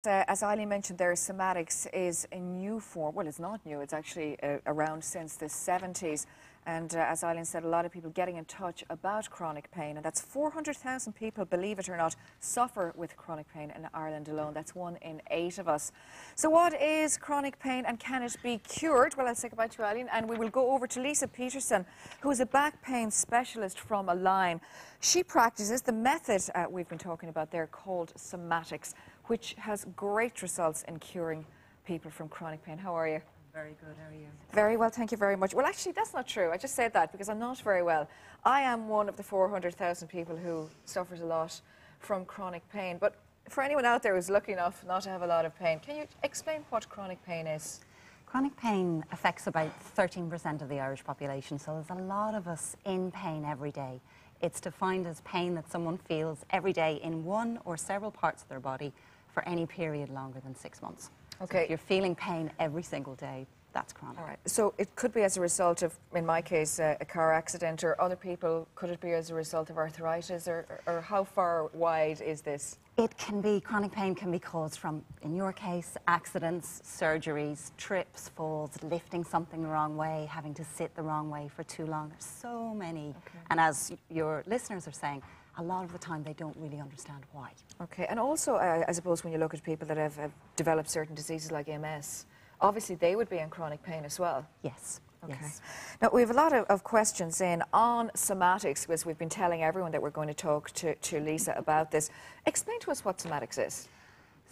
As Eileen mentioned there, somatics is a new form. Well, it's not new. It's actually around since the 70s. And as Eileen said, a lot of people getting in touch about chronic pain. And that's 400,000 people, believe it or not, suffer with chronic pain in Ireland alone. That's 1 in 8 of us. So what is chronic pain and can it be cured? Well, I'll say goodbye to Eileen and we will go over to Lisa Peterson, who is a back pain specialist from Align. She practices the method we've been talking about there called Somatics, which has great results in curing people from chronic pain. How are you? Very good, how are you? Very well, thank you very much. Well, actually, that's not true. I just said that because I'm not very well. I am one of the 400,000 people who suffers a lot from chronic pain. But for anyone out there who's lucky enough not to have a lot of pain, can you explain what chronic pain is? Chronic pain affects about 13% of the Irish population, so there's a lot of us in pain every day. It's defined as pain that someone feels every day in one or several parts of their body for any period longer than 6 months. Okay. So if you're feeling pain every single day, that's chronic. All right. So it could be as a result of, in my case, a car accident, or other people, could it be as a result of arthritis, or how far wide is this? It can be, chronic pain can be caused from, in your case, accidents, surgeries, trips, falls, lifting something the wrong way, having to sit the wrong way for too long. There's so many. Okay. And as your listeners are saying, a lot of the time they don't really understand why. Okay, and also I suppose when you look at people that have developed certain diseases like MS, obviously they would be in chronic pain as well. Yes. Okay. Yes. Now we have a lot of questions in on somatics, because we've been telling everyone that we're going to talk to Lisa about this. Explain to us what somatics is.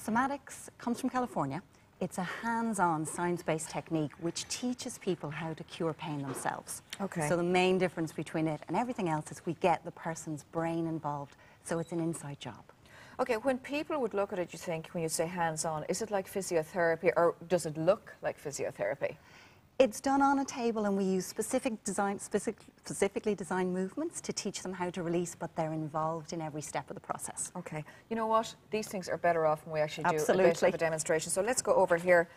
Somatics comes from California. It's a hands-on, science-based technique which teaches people how to cure pain themselves. Okay. So the main difference between it and everything else is we get the person's brain involved, so it's an inside job. Okay, when people would look at it, you think, when you say hands-on, is it like physiotherapy, or does it look like physiotherapy? It's done on a table, and we use specifically designed movements to teach them how to release, but they're involved in every step of the process. Okay. You know what? These things are better off when we actually do Absolutely. a bit of a demonstration. So let's go over here.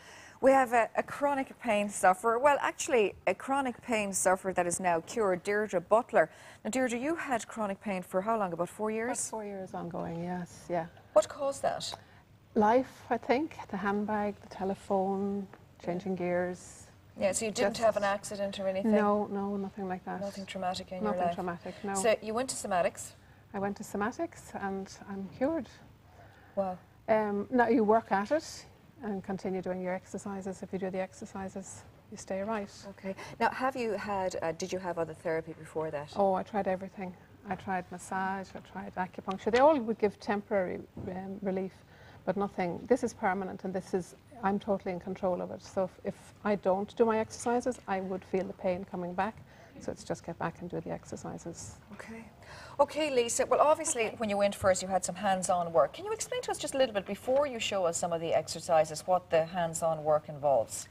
We have a chronic pain sufferer. Well, actually, a chronic pain sufferer that is now cured, Deirdre Butler. Now, Deirdre, you had chronic pain for how long? About 4 years? About 4 years ongoing, yes, yeah. What caused that? Life, I think. The handbag, the telephone, changing gears. Yeah, so you didn't have an accident or anything? No, nothing like that. Nothing traumatic in your life? Nothing traumatic, no. So you went to Somatics? I went to Somatics and I'm cured. Wow. Now you work at it and continue doing your exercises. If you do the exercises, you stay right. Okay. Now, have you had, did you have other therapy before that? Oh, I tried everything. I tried massage, I tried acupuncture. They all would give temporary relief, but nothing. This is permanent, and this is, I'm totally in control of it. So if I don't do my exercises, I would feel the pain coming back. So it's just get back and do the exercises. Okay. Okay, Lisa, well, obviously, when you went first, you had some hands-on work. Can you explain to us just a little bit, before you show us some of the exercises, what the hands-on work involves?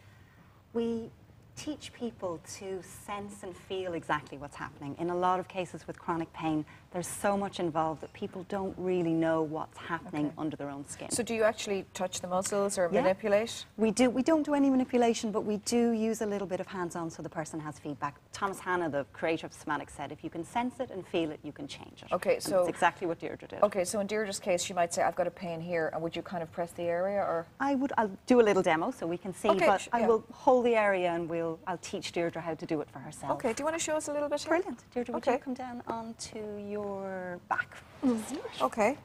We teach people to sense and feel exactly what's happening. In a lot of cases with chronic pain, there's so much involved that people don't really know what's happening under their own skin. So do you actually touch the muscles or manipulate? We do. We don't do any manipulation, but we do use a little bit of hands-on so the person has feedback. Thomas Hanna, the creator of Somatics, said if you can sense it and feel it, you can change it. Okay, and so that's exactly what Deirdre did. Okay, so in Deirdre's case, she might say, I've got a pain here, and would you kind of press the area, or? I'll do a little demo so we can see, okay, but I will hold the area and I'll teach Deirdre how to do it for herself. Okay, do you want to show us a little bit here? Brilliant. Deirdre, would you come down onto your back? Okay.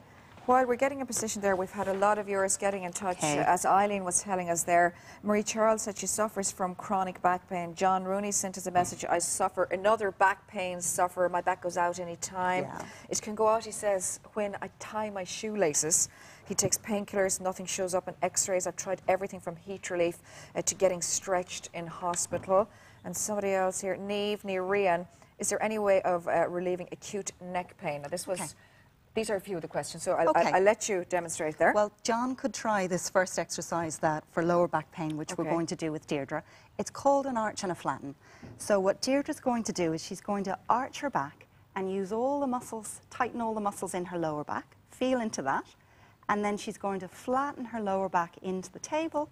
While we're getting in position there, we've had a lot of viewers getting in touch. As Eileen was telling us there, Marie Charles said she suffers from chronic back pain. John Rooney sent us a message, I suffer, another back pain sufferer, my back goes out any time. Yeah. It can go out, he says, when I tie my shoelaces. He takes painkillers, nothing shows up in x-rays. I've tried everything from heat relief to getting stretched in hospital. And somebody else here, Neve Rian, is there any way of relieving acute neck pain? Now this was, these are a few of the questions, so I'll let you demonstrate there. Well, John could try this first exercise that for lower back pain, which we're going to do with Deirdre. It's called an arch and a flatten. So what Deirdre's going to do is she's going to arch her back and use all the muscles, tighten all the muscles in her lower back, feel into that, and then she's going to flatten her lower back into the table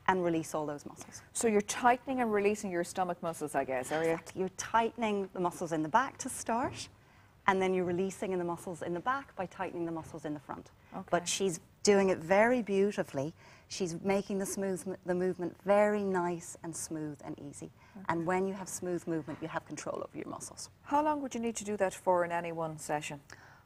and release all those muscles. So you're tightening and releasing your stomach muscles, I guess, are you? Exactly. You're tightening the muscles in the back to start, and then you're releasing in the muscles in the back by tightening the muscles in the front. Okay. But she's doing it very beautifully. She's making the movement very nice and smooth and easy. Okay. And when you have smooth movement, you have control over your muscles. How long would you need to do that for in any one session?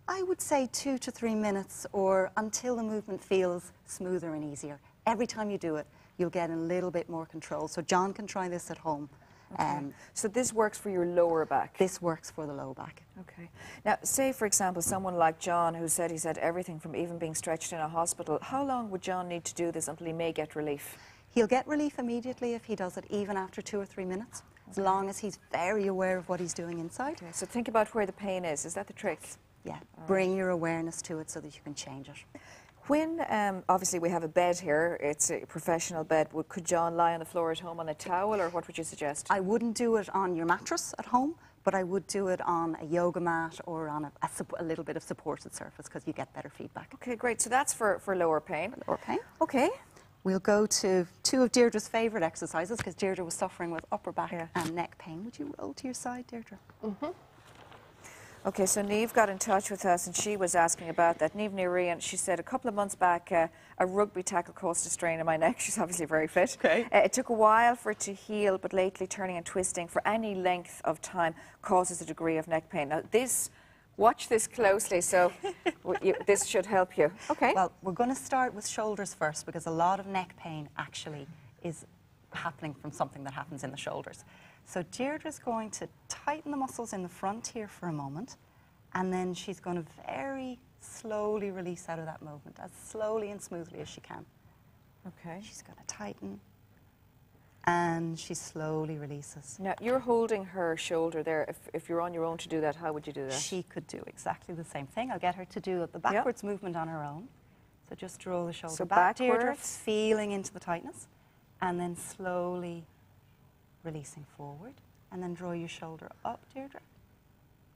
I would say 2 to 3 minutes, or until the movement feels smoother and easier. Every time you do it, you'll get a little bit more control. So John can try this at home. Okay. So this works for your lower back? This works for the low back. Okay. Now, say, for example, someone like John, who said he's had everything from even being stretched in a hospital. How long would John need to do this until he may get relief? He'll get relief immediately if he does it, even after 2 or 3 minutes, as long as he's very aware of what he's doing inside. Okay. So think about where the pain is. Is that the trick? Yeah. Bring your awareness to it so that you can change it. When, obviously we have a bed here, it's a professional bed, could John lie on the floor at home on a towel, or what would you suggest? I wouldn't do it on your mattress at home, but I would do it on a yoga mat or on a little bit of supported surface, because you get better feedback. Okay, great. So that's for lower pain. Lower pain. Okay. We'll go to 2 of Deirdre's favourite exercises, because Deirdre was suffering with upper back and neck pain. Would you roll to your side, Deirdre? Mm-hmm. Okay, so Niamh got in touch with us and she was asking about that. Niamh Nirian, she said a couple of months back a rugby tackle caused a strain in my neck. She's obviously very fit. Okay. It took a while for it to heal, but lately turning and twisting for any length of time causes a degree of neck pain. Now watch this closely, so this should help you. Okay. Well, we're going to start with shoulders first, because a lot of neck pain actually is happening from something that happens in the shoulders. So Deirdre's going to tighten the muscles in the front here for a moment, and then she's going to very slowly release out of that movement, as slowly and smoothly as she can. Okay. She's going to tighten, and she slowly releases. Now, you're holding her shoulder there. If you're on your own to do that, how would you do that? She could do exactly the same thing. I'll get her to do the backwards movement on her own. So just draw the shoulder back, Deirdre, feeling into the tightness, and then slowly releasing forward, and then draw your shoulder up, Deirdre.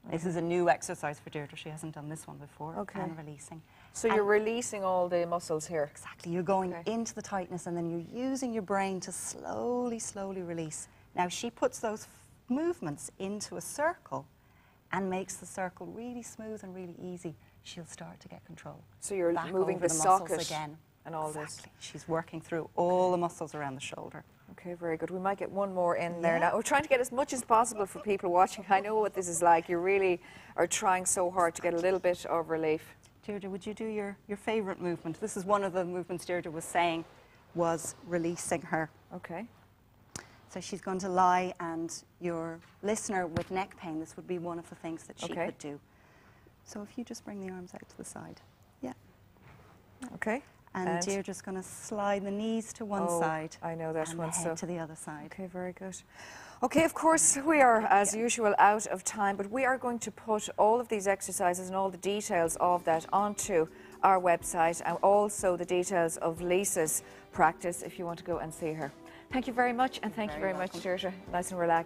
Okay. This is a new exercise for Deirdre. She hasn't done this one before. Okay. And releasing. So you're releasing all the muscles here? Exactly. You're going into the tightness, and then you're using your brain to slowly, slowly release. Now, she puts those movements into a circle and makes the circle really smooth and really easy. She'll start to get control. So you're moving the socket again and all this. She's working through all the muscles around the shoulder. Okay, very good. We might get one more in there now. We're trying to get as much as possible for people watching. I know what this is like. You really are trying so hard to get a little bit of relief. Deirdre, would you do your favourite movement? This is one of the movements Deirdre was saying was releasing her. Okay. So she's going to lie, and your listener with neck pain, this would be one of the things that she could do. So if you just bring the arms out to the side. Yeah. Okay. And Deirdre's going to slide the knees to one side. I know that one. And the head to the other side. Okay, very good. Okay, of course, we are, as usual, out of time, but we are going to put all of these exercises and all the details of that onto our website, and also the details of Lisa's practice if you want to go and see her. Thank you very much, and thank you very much, Deirdre. Nice and relaxed.